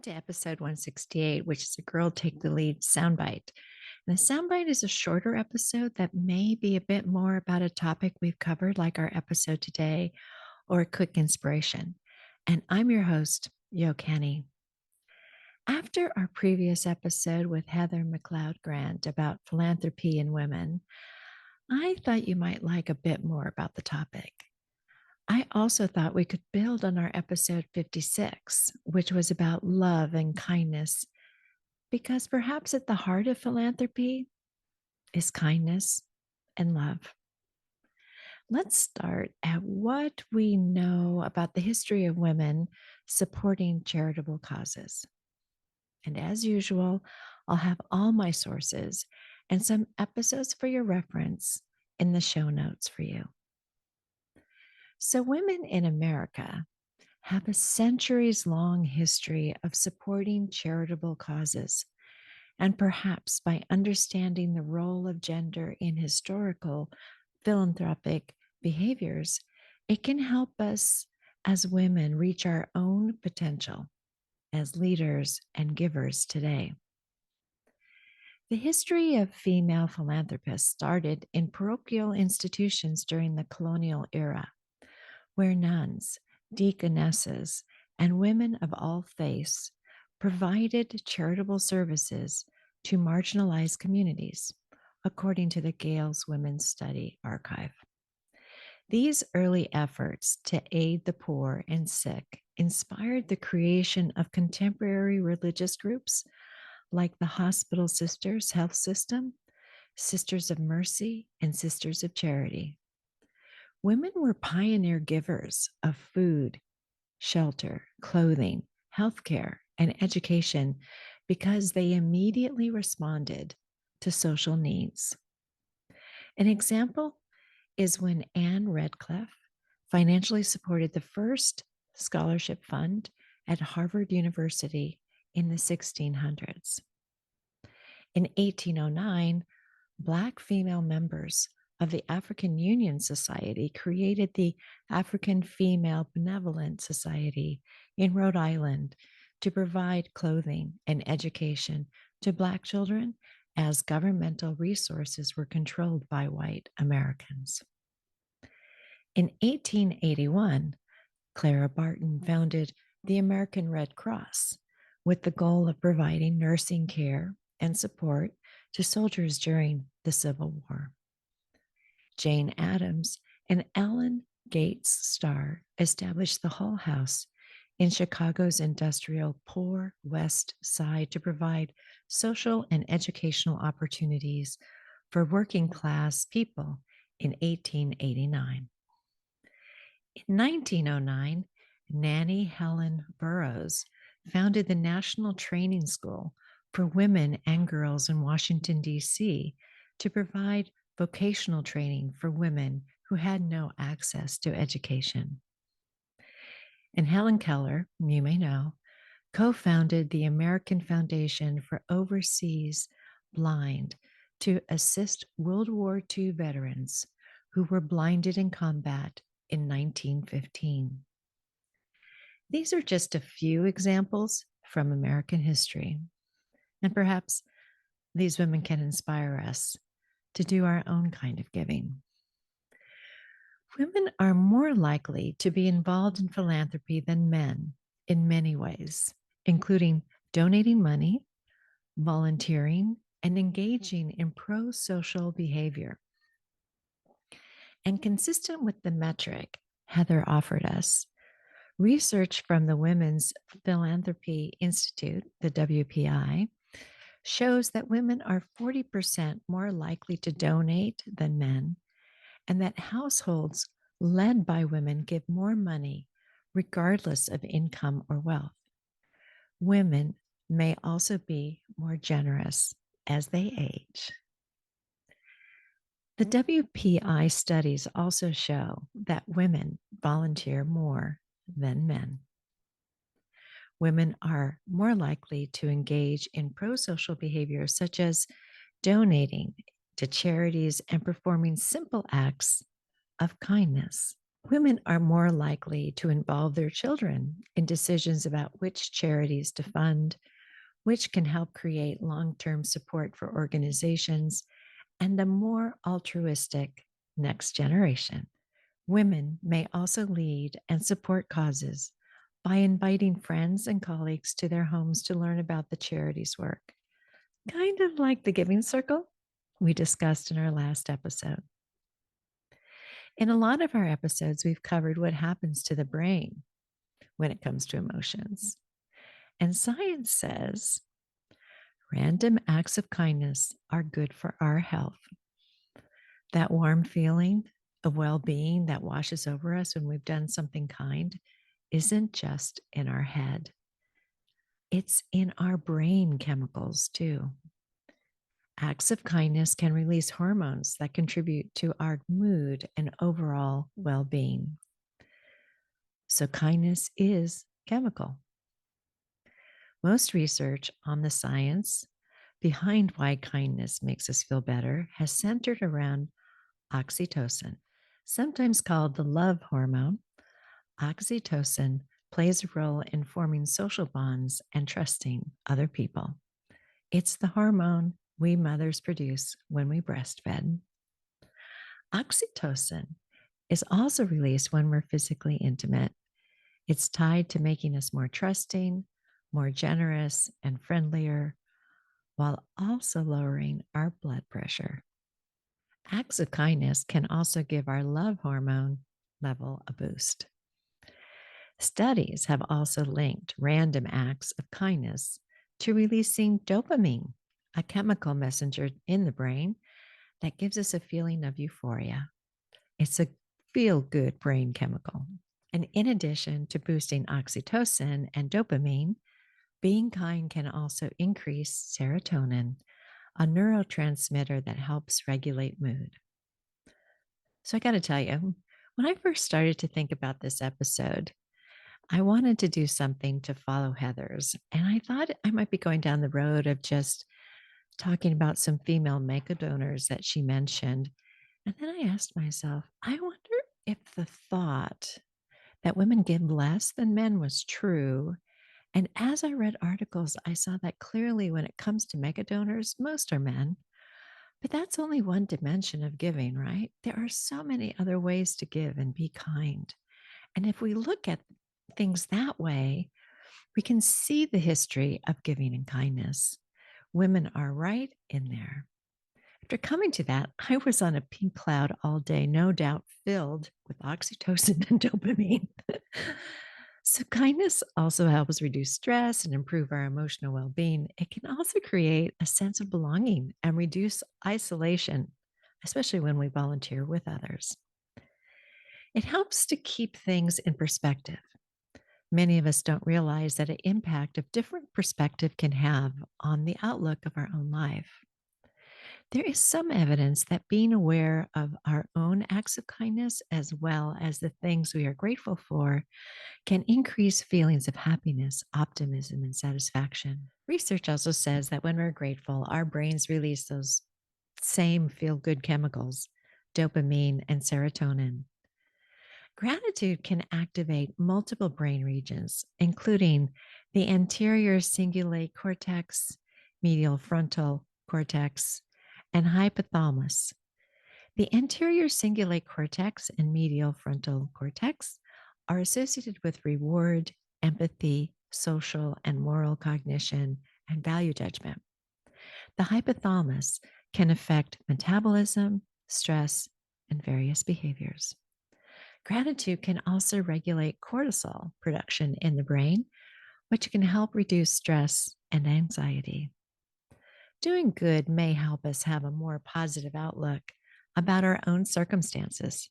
to episode 168, which is a Girl Take the Lead soundbite. And the soundbite is a shorter episode that may be a bit more about a topic we've covered, like our episode today, or a quick inspiration. And I'm your host, Yo Kenny. After our previous episode with Heather McLeod Grant about philanthropy in women, I thought you might like a bit more about the topic. I also thought we could build on our episode 56, which was about love and kindness, because perhaps at the heart of philanthropy is kindness and love. Let's start at what we know about the history of women supporting charitable causes. And as usual, I'll have all my sources and some episodes for your reference in the show notes for you. So, women in America have a centuries long history of supporting charitable causes. And perhaps by understanding the role of gender in historical philanthropic behaviors, it can help us as women reach our own potential as leaders and givers today. The history of female philanthropists started in parochial institutions during the colonial era, where nuns, deaconesses, and women of all faiths provided charitable services to marginalized communities, according to the Gales Women's Study Archive. These early efforts to aid the poor and sick inspired the creation of contemporary religious groups like the Hospital Sisters Health System, Sisters of Mercy, and Sisters of Charity. Women were pioneer givers of food, shelter, clothing, healthcare, and education because they immediately responded to social needs. An example is when Anne Radcliffe financially supported the first scholarship fund at Harvard University in the 1600s. In 1809, Black female members of the African Union Society created the African Female Benevolent Society in Rhode Island to provide clothing and education to Black children as governmental resources were controlled by white Americans. In 1881, Clara Barton founded the American Red Cross with the goal of providing nursing care and support to soldiers during the Civil War. Jane Addams and Ellen Gates Starr established the Hull House in Chicago's industrial poor West Side to provide social and educational opportunities for working class people in 1889. In 1909, Nanny Helen Burroughs founded the National Training School for women and girls in Washington, D.C. to provide vocational training for women who had no access to education. And Helen Keller, you may know, co-founded the American Foundation for Overseas Blind to assist World War II veterans who were blinded in combat in 1915. These are just a few examples from American history, and perhaps these women can inspire us to do our own kind of giving. Women are more likely to be involved in philanthropy than men in many ways, including donating money, volunteering, and engaging in pro-social behavior. And consistent with the metric Heather offered us, research from the Women's Philanthropy Institute, the WPI, shows that women are 40% more likely to donate than men, and that households led by women give more money regardless of income or wealth. Women may also be more generous as they age. The WPI studies also show that women volunteer more than men. Women are more likely to engage in pro-social behaviors such as donating to charities and performing simple acts of kindness. Women are more likely to involve their children in decisions about which charities to fund, which can help create long term support for organizations and a more altruistic next generation. Women may also lead and support causes by inviting friends and colleagues to their homes to learn about the charity's work, kind of like the giving circle we discussed in our last episode. In a lot of our episodes, we've covered what happens to the brain when it comes to emotions. And science says random acts of kindness are good for our health. That warm feeling of well being that washes over us when we've done something kind isn't just in our head, it's in our brain chemicals too. Acts of kindness can release hormones that contribute to our mood and overall well being. So, kindness is chemical. Most research on the science behind why kindness makes us feel better has centered around oxytocin, sometimes called the love hormone. Oxytocin plays a role in forming social bonds and trusting other people. It's the hormone we mothers produce when we breastfeed. Oxytocin is also released when we're physically intimate. It's tied to making us more trusting, more generous, and friendlier, while also lowering our blood pressure. Acts of kindness can also give our love hormone level a boost. Studies have also linked random acts of kindness to releasing dopamine, a chemical messenger in the brain that gives us a feeling of euphoria. It's a feel good brain chemical. And in addition to boosting oxytocin and dopamine, being kind can also increase serotonin, a neurotransmitter that helps regulate mood. So I got to tell you, when I first started to think about this episode, I wanted to do something to follow Heather's. And I thought I might be going down the road of just talking about some female mega donors that she mentioned. And then I asked myself, I wonder if the thought that women give less than men was true. And as I read articles, I saw that clearly when it comes to mega donors, most are men. But that's only one dimension of giving, right? There are so many other ways to give and be kind. And if we look at things that way, we can see the history of giving and kindness. Women are right in there. After coming to that, I was on a pink cloud all day, no doubt filled with oxytocin and dopamine. So, kindness also helps reduce stress and improve our emotional well being. It can also create a sense of belonging and reduce isolation, especially when we volunteer with others. It helps to keep things in perspective. Many of us don't realize that an impact of different perspective can have on the outlook of our own life. There is some evidence that being aware of our own acts of kindness, as well as the things we are grateful for, can increase feelings of happiness, optimism, and satisfaction. Research also says that when we're grateful, our brains release those same feel good chemicals, dopamine and serotonin. Gratitude can activate multiple brain regions, including the anterior cingulate cortex, medial frontal cortex, and hypothalamus. The anterior cingulate cortex and medial frontal cortex are associated with reward, empathy, social and moral cognition, and value judgment. The hypothalamus can affect metabolism, stress, and various behaviors. Gratitude can also regulate cortisol production in the brain, which can help reduce stress and anxiety. Doing good may help us have a more positive outlook about our own circumstances.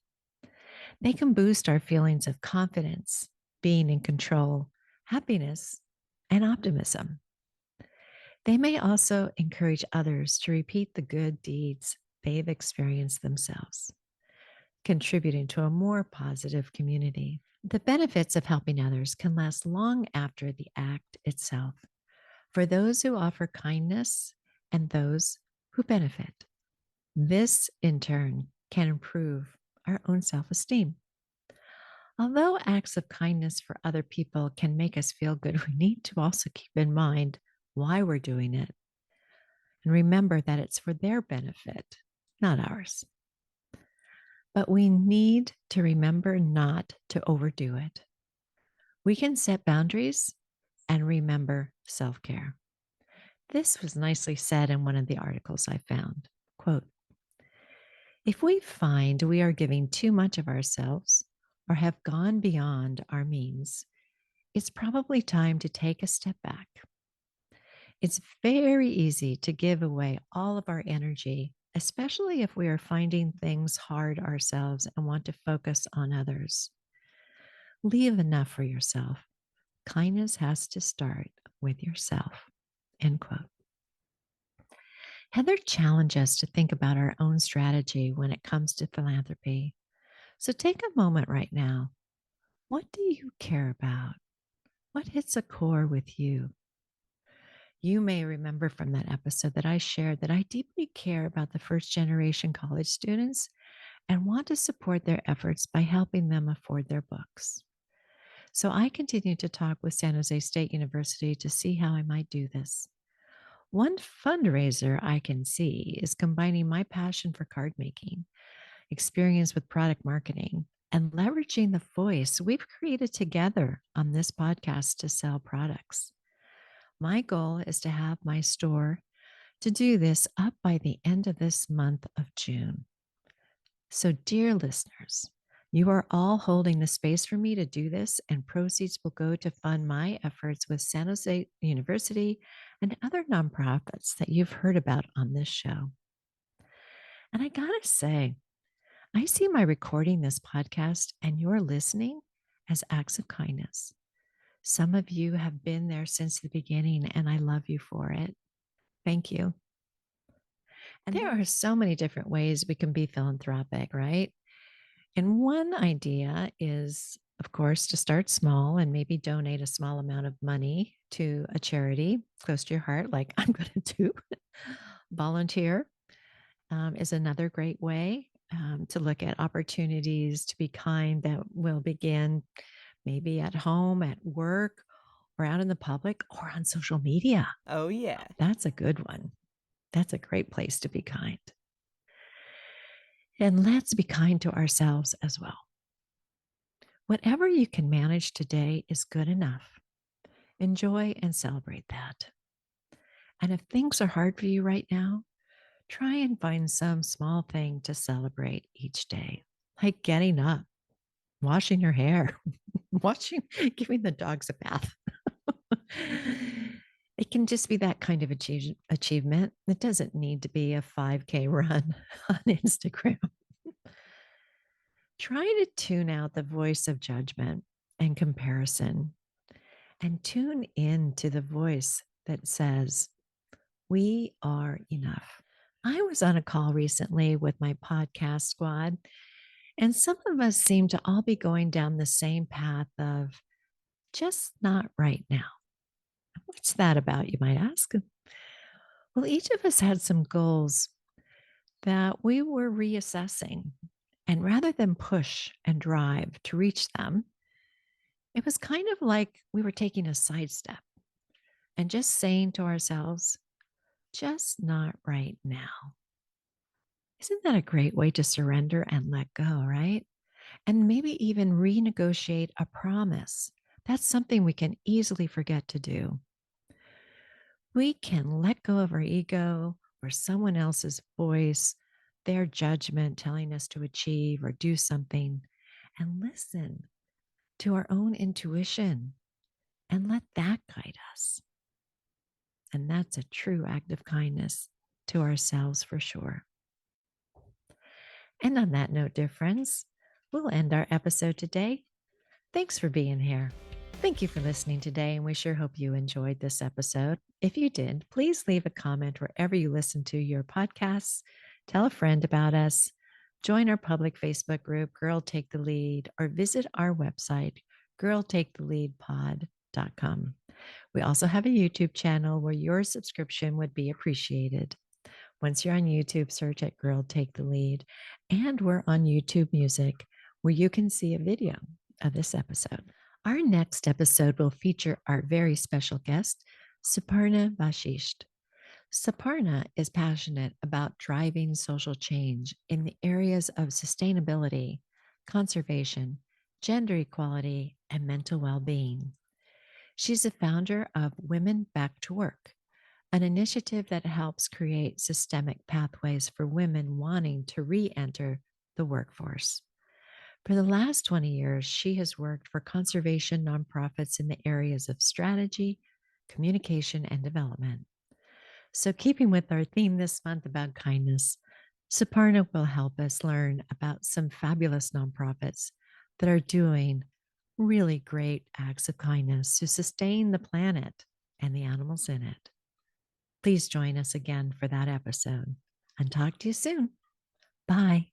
They can boost our feelings of confidence, being in control, happiness, and optimism. They may also encourage others to repeat the good deeds they've experienced themselves, contributing to a more positive community. The benefits of helping others can last long after the act itself for those who offer kindness and those who benefit. This, in turn, can improve our own self esteem. Although acts of kindness for other people can make us feel good, we need to also keep in mind why we're doing it and remember that it's for their benefit, not ours. But we need to remember not to overdo it. We can set boundaries and remember self care. This was nicely said in one of the articles I found. Quote, if we find we are giving too much of ourselves or have gone beyond our means, it's probably time to take a step back. It's very easy to give away all of our energy, especially if we are finding things hard ourselves and want to focus on others. Leave enough for yourself. Kindness has to start with yourself. End quote. Heather challenged us to think about our own strategy when it comes to philanthropy. So take a moment right now. What do you care about? What hits a core with you? You may remember from that episode that I shared that I deeply care about the first generation college students and want to support their efforts by helping them afford their books. So I continue to talk with San Jose State University to see how I might do this. One fundraiser I can see is combining my passion for card making, experience with product marketing, and leveraging the voice we've created together on this podcast to sell products. My goal is to have my store to do this up by the end of this month of June. So, dear listeners, you are all holding the space for me to do this, and proceeds will go to fund my efforts with San Jose University and other nonprofits that you've heard about on this show. And I gotta say, I see my recording this podcast and your listening as acts of kindness. Some of you have been there since the beginning, and I love you for it. Thank you. And there are so many different ways we can be philanthropic, right? And one idea is, of course, to start small and maybe donate a small amount of money to a charity close to your heart, like I'm going to do. Volunteer is another great way to look at opportunities to be kind that will begin maybe at home, at work, or out in the public, or on social media. Oh, yeah. That's a good one. That's a great place to be kind. And let's be kind to ourselves as well. Whatever you can manage today is good enough. Enjoy and celebrate that. And if things are hard for you right now, try and find some small thing to celebrate each day, like getting up, washing your hair, giving the dogs a bath. It can just be that kind of achievement. It doesn't need to be a 5K run on Instagram. Try to tune out the voice of judgment and comparison and tune in to the voice that says, we are enough. I was on a call recently with my podcast squad, and some of us seem to all be going down the same path of just not right now. What's that about, you might ask? Well, each of us had some goals that we were reassessing. And rather than push and drive to reach them, it was kind of like we were taking a sidestep and just saying to ourselves, just not right now. Isn't that a great way to surrender and let go, right? And maybe even renegotiate a promise. That's something we can easily forget to do. We can let go of our ego or someone else's voice, their judgment telling us to achieve or do something, and listen to our own intuition and let that guide us. And that's a true act of kindness to ourselves for sure. And on that note, dear friends, we'll end our episode today. Thanks for being here. Thank you for listening today, and we sure hope you enjoyed this episode. If you did, please leave a comment wherever you listen to your podcasts. Tell a friend about us. Join our public Facebook group, Girl Take the Lead, or visit our website, girltaketheleadpod.com. We also have a YouTube channel where your subscription would be appreciated. Once you're on YouTube, search at Girl Take the Lead. And we're on YouTube Music, where you can see a video of this episode. Our next episode will feature our very special guest, Suparna Vashisht. Suparna is passionate about driving social change in the areas of sustainability, conservation, gender equality, and mental well being. She's the founder of Women Back to Work, an initiative that helps create systemic pathways for women wanting to re enter the workforce. For the last 20 years, she has worked for conservation nonprofits in the areas of strategy, communication, and development. So, keeping with our theme this month about kindness, Suparna will help us learn about some fabulous nonprofits that are doing really great acts of kindness to sustain the planet and the animals in it. Please join us again for that episode and talk to you soon. Bye.